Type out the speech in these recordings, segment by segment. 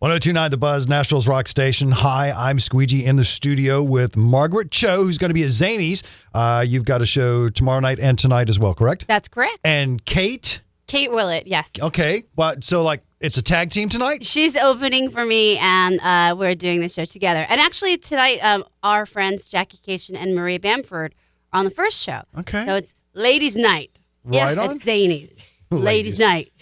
102.9 The Buzz, Nashville's rock station. Hi, I'm Squeegee in the studio with Margaret Cho, who's going to be at Zanies. You've got a show tomorrow night and tonight as well, correct? That's correct. And Kate? Kate Willett, yes. Okay. So it's a tag team tonight? She's opening for me, and we're doing the show together. And actually, tonight, our friends Jackie Cation and Maria Bamford are on the first show. Okay. So it's Ladies' Night. Right on. At Zanies. Ladies' Night.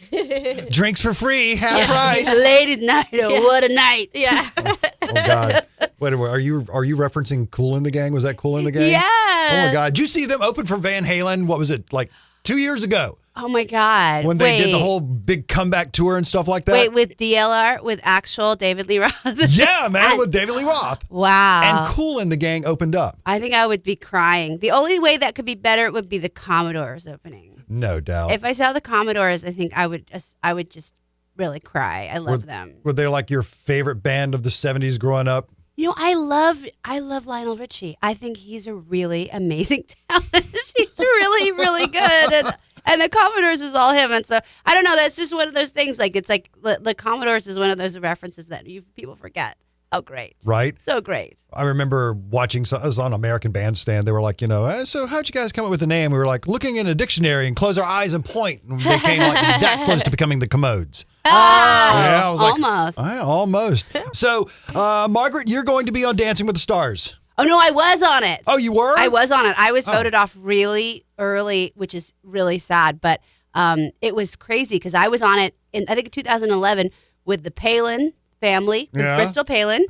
Drinks for free, half price. Ladies' Night. Oh, what a night. Yeah. Oh God. Wait, are you referencing Kool in the Gang? Was that Kool in the Gang? Yeah. Oh my God. Did you see them open for Van Halen? What was it, like 2 years ago? Oh my God. When they did the whole big comeback tour and stuff like that? Wait, with DLR, with actual David Lee Roth? Yeah, man, with David Lee Roth. Wow. And Kool in the Gang opened up. I think I would be crying. The only way that could be better would be the Commodores opening. No doubt. If I saw the Commodores, I think I would just really cry. I love them. Were they like your favorite band of the 70s growing up? You know, I love Lionel Richie. I think he's a really amazing talent. He's really, really good. And the Commodores is all him. And so, I don't know, that's just one of those things. Like, it's like the Commodores is one of those references that people forget. Oh, great. Right? So great. I remember watching, I was on American Bandstand. They were like, so how'd you guys come up with the name? We were like, looking in a dictionary and close our eyes and point. And they came like that close to becoming the Commodes. Oh, yeah, I was almost. Like, almost. So, Margaret, you're going to be on Dancing with the Stars. Oh, no, I was on it. Oh, you were? I was on it. I was voted off really early, which is really sad. But it was crazy because I was on it in, I think, 2011 with the Palin family, with Bristol Palin.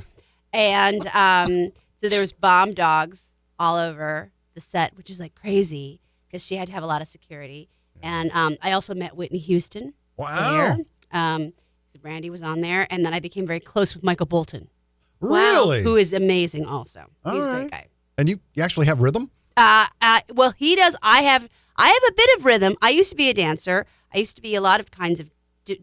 And so there was bomb dogs all over the set, which is like crazy because she had to have a lot of security. And I also met Whitney Houston. Wow. There. Brandy was on there. And then I became very close with Michael Bolton. Really? Who is amazing also. He's a great guy. And you actually have rhythm? Well, he does. I have a bit of rhythm. I used to be a dancer. I used to be a lot of kinds of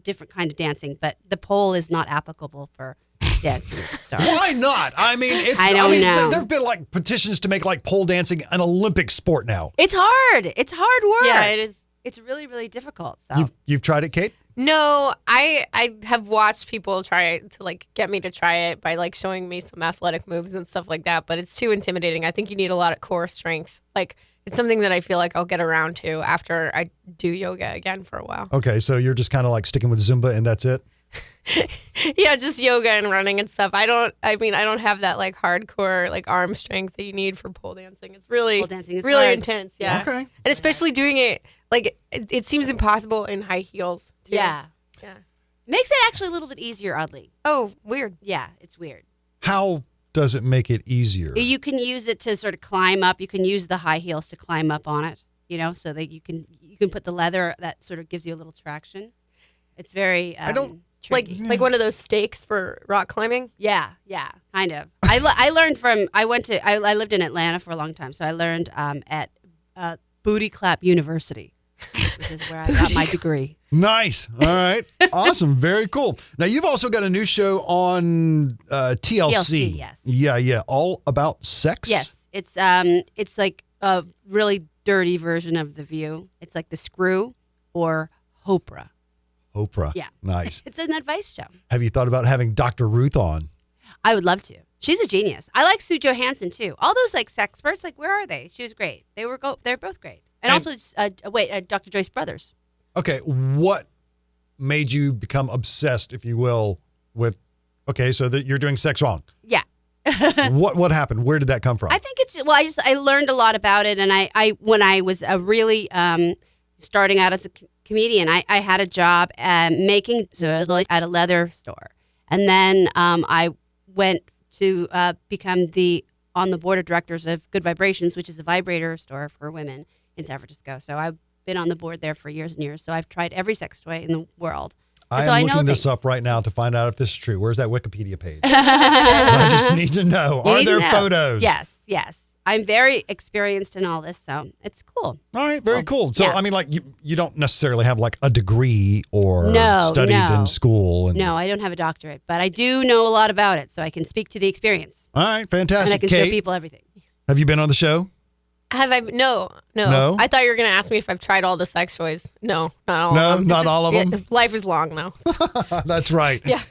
different kind of dancing, but the pole is not applicable for Dancing with the Stars. Why not? I mean, I don't know. There have been like petitions to make like pole dancing an Olympic sport now. It's hard. It's hard work. Yeah, it is. It's really, really difficult. So You've tried it, Kate? No, I have watched people try it to like get me to try it by like showing me some athletic moves and stuff like that, but it's too intimidating. I think you need a lot of core strength. Like it's something that I feel like I'll get around to after I do yoga again for a while. Okay, so you're just kind of like sticking with Zumba and that's it? Yeah, just yoga and running and stuff. I don't have that like hardcore like arm strength that you need for pole dancing. It's really pole dancing is really hard. intense. Yeah. Okay. And especially doing it like it seems impossible in high heels too. yeah. Makes it actually a little bit easier, oddly. Oh, weird. Yeah, it's weird. How does it make it easier? You can use it to sort of climb up. You can use the high heels to climb up on it, so that you can put the leather that sort of gives you a little traction. It's very tricky. Like one of those stakes for rock climbing. Yeah, kind of. I learned from I lived in Atlanta for a long time, so I learned at Booty Clap University, which is where I got my degree. Nice. All right. Awesome. Very cool. Now, you've also got a new show on TLC. TLC, yes. Yeah. All about sex? Yes. It's like a really dirty version of The View. It's like The Screw or Oprah. Oprah. Yeah. Nice. It's an advice show. Have you thought about having Dr. Ruth on? I would love to. She's a genius. I like Sue Johansson, too. All those like sex experts, like, where are they? She was great. They're both great. And also, Dr. Joyce Brothers. Okay, what made you become obsessed, if you will, with? Okay, so that you're doing sex wrong. Yeah. What happened? Where did that come from? I think I learned a lot about it, and I when I was really starting out as a comedian, I had a job making at a leather store, and then I went to become on the board of directors of Good Vibrations, which is a vibrator store for women in San Francisco. So I've been on the board there for years and years. So I've tried every sex toy in the world. I'm looking this up right now to find out if this is true. Where's that Wikipedia page? I just need to know. Are there photos? Yes. I'm very experienced in all this, so it's cool. All right, very cool. So, yeah. I mean, like, you don't necessarily have, like, a degree or studied in school. No, I don't have a doctorate, but I do know a lot about it, so I can speak to the experience. All right, fantastic. And I can Kate, show people everything. have you been on the show? Have I? No. No? I thought you were going to ask me if I've tried all the sex toys. No, not all of them. No, not all of them? Life is long, though. That's right. Yeah.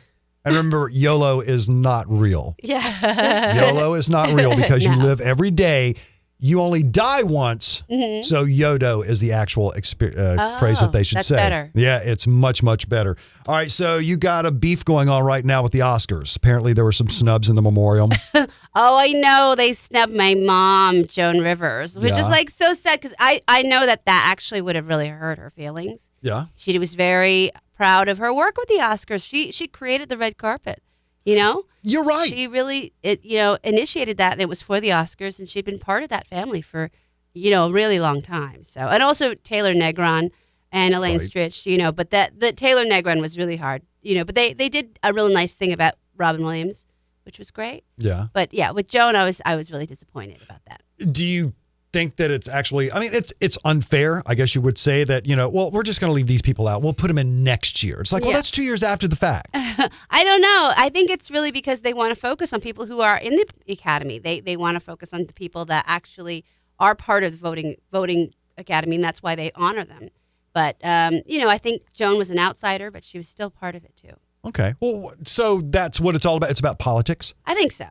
And remember, YOLO is not real. Yeah. YOLO is not real because you live every day. You only die once. So YODO is the actual phrase that they should that's say. better. Yeah, it's much, much better. All right, so you got a beef going on right now with the Oscars. Apparently there were some snubs in the memorial. Oh, I know. They snubbed my mom, Joan Rivers, which is like so sad because I know that actually would have really hurt her feelings. Yeah. She was very proud of her work with the Oscars. She created the red carpet, you know? You're right. She really, initiated that, and it was for the Oscars, and she'd been part of that family for, a really long time. So, and also Taylor Negron and Elaine Stritch, but the Taylor Negron was really hard, but they did a really nice thing about Robin Williams, which was great. Yeah. But yeah, with Joan, I was really disappointed about that. Do you think that it's actually, I mean, it's unfair, I guess you would say that, well, we're just going to leave these people out. We'll put them in next year. It's like, well, that's 2 years after the fact. I don't know. I think it's really because they want to focus on people who are in the Academy. They want to focus on the people that actually are part of the voting Academy, and that's why they honor them. But, I think Joan was an outsider, but she was still part of it, too. Okay. Well, so that's what it's all about. It's about politics? I think so.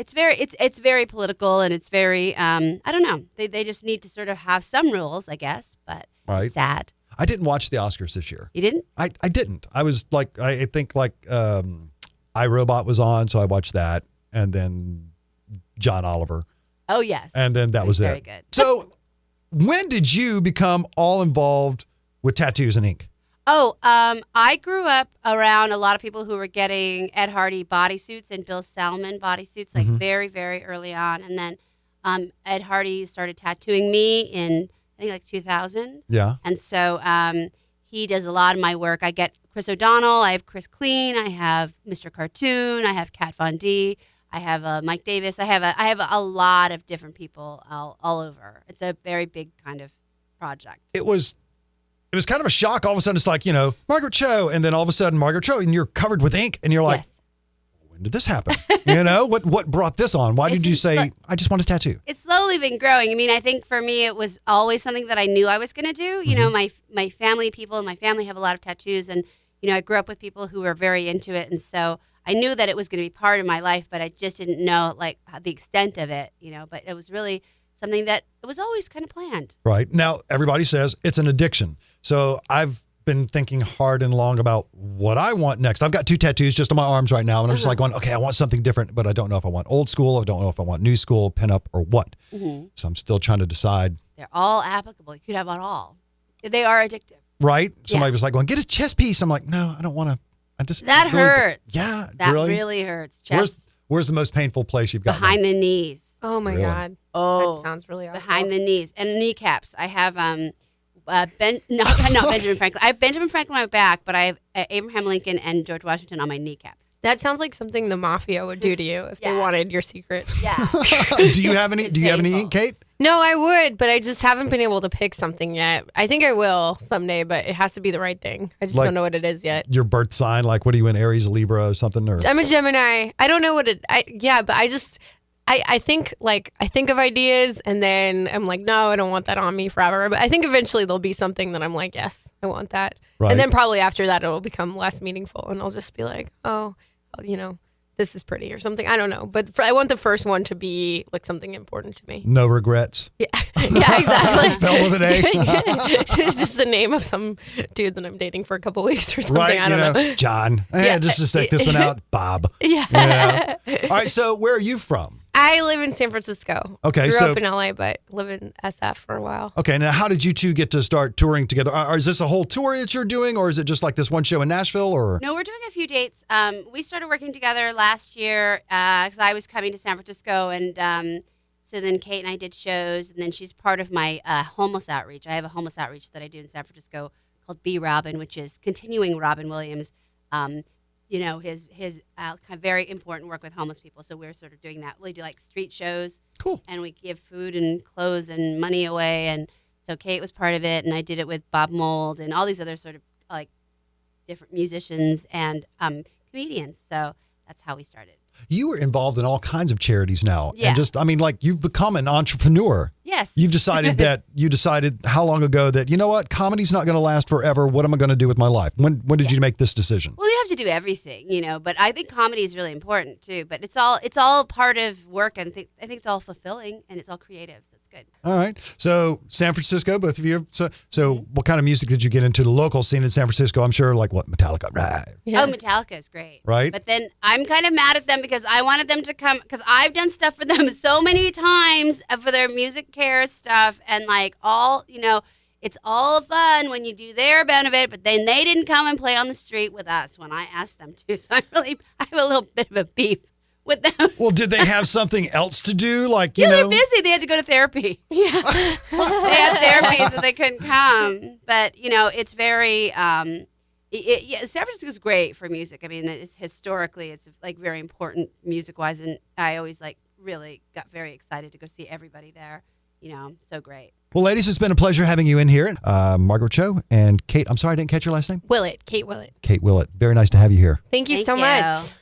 It's very political, and it's very, I don't know. They just need to sort of have some rules, I guess, but it's sad. I didn't watch the Oscars this year. You didn't? I didn't. I was like, I think like iRobot was on, so I watched that, and then John Oliver. Oh, yes. And then that was it. Very good. So when did you become all involved with tattoos and ink? Oh, I grew up around a lot of people who were getting Ed Hardy bodysuits and Bill Salmon bodysuits, like very, very early on. And then Ed Hardy started tattooing me in, I think, like 2000. Yeah. And so he does a lot of my work. I get Chris O'Donnell. I have Chris Clean. I have Mr. Cartoon. I have Kat Von D. I have Mike Davis. I have a lot of different people all over. It's a very big kind of project. It was kind of a shock. All of a sudden, it's like, Margaret Cho, and then all of a sudden, Margaret Cho, and you're covered with ink, and you're like, yes. When did this happen? What brought this on? Why did you say, I just want a tattoo? It's slowly been growing. I mean, I think for me, it was always something that I knew I was going to do. My family, people in my family have a lot of tattoos, and, I grew up with people who were very into it, and so I knew that it was going to be part of my life, but I just didn't know, like, the extent of it, but it was really something that it was always kind of planned. Right. Now, everybody says it's an addiction. So I've been thinking hard and long about what I want next. I've got 2 tattoos just on my arms right now, and I'm just like going, okay, I want something different, but I don't know if I want old school, I don't know if I want new school, pinup, or what. So I'm still trying to decide. They're all applicable. You could have it all. They are addictive. Right? Somebody was like going, get a chest piece. I'm like, no, I don't want to. That really hurts. Yeah. That really hurts. Where's the most painful place you've got? Behind the knees. Oh my God. Oh, that sounds really awful. Behind the knees and kneecaps. I have not Benjamin Franklin. I have Benjamin Franklin on my back, but I have Abraham Lincoln and George Washington on my kneecaps. That sounds like something the mafia would do to you if they wanted your secret. Yeah. Do you have any ink, Kate? No, I would, but I just haven't been able to pick something yet. I think I will someday, but it has to be the right thing. I just don't know what it is yet. Your birth sign, like what are you in, Aries, Libra, or something? Or? I'm a Gemini. I don't know what it. But I think of ideas and then I'm like, no, I don't want that on me forever. But I think eventually there'll be something that I'm like, yes, I want that. Right. And then probably after that it'll become less meaningful, and I'll just be like, oh, this is pretty or something. I don't know. But I want the first one to be like something important to me. No regrets. Yeah, exactly. Spelled with an A. It's just the name of some dude that I'm dating for a couple weeks or something. Right, I don't know. John. Just take this one out. Bob. Yeah. All right. So where are you from? I live in San Francisco. Okay. Grew up in LA, but live in SF for a while. Okay. Now, how did you two get to start touring together? Is this a whole tour that you're doing, or is it just like this one show in Nashville? Or no, we're doing a few dates. We started working together last year because I was coming to San Francisco, and so then Kate and I did shows, and then she's part of my homeless outreach. I have a homeless outreach that I do in San Francisco called Be Robin, which is continuing Robin Williams. His kind of very important work with homeless people. So we're sort of doing that. We do like street shows. Cool. And we give food and clothes and money away. And so Kate was part of it, and I did it with Bob Mould and all these other sort of like different musicians and comedians. So that's how we started. You were involved in all kinds of charities now. Yeah. And just, I mean, like you've become an entrepreneur. Yes. You've decided how long ago that, you know what, comedy's not going to last forever. What am I going to do with my life? When did you make this decision? Well, you have to do everything, but I think comedy is really important too. But it's all part of work, and I think it's all fulfilling and it's all creative. So it's good. All right. So San Francisco, both of you. So what kind of music did you get into the local scene in San Francisco? I'm sure like what, Metallica, right? Yeah. Oh, Metallica is great. Right. But then I'm kind of mad at them because I wanted them to come, because I've done stuff for them so many times for their music care stuff, and like it's all fun when you do their benefit, but then they didn't come and play on the street with us when I asked them to. So I have a little bit of a beef with them. Well, did they have something else to do? Like, they're busy. They had to go to therapy. Yeah. They had therapy, so they couldn't come. But, it's very, San Francisco's great for music. I mean, it's historically, it's like very important music-wise, and I always really got very excited to go see everybody there. So great. Well, ladies, it's been a pleasure having you in here. Margaret Cho and Kate, I'm sorry I didn't catch your last name. Willett, Kate Willett. Kate Willett. Very nice to have you here. Thank you Thank so you. much.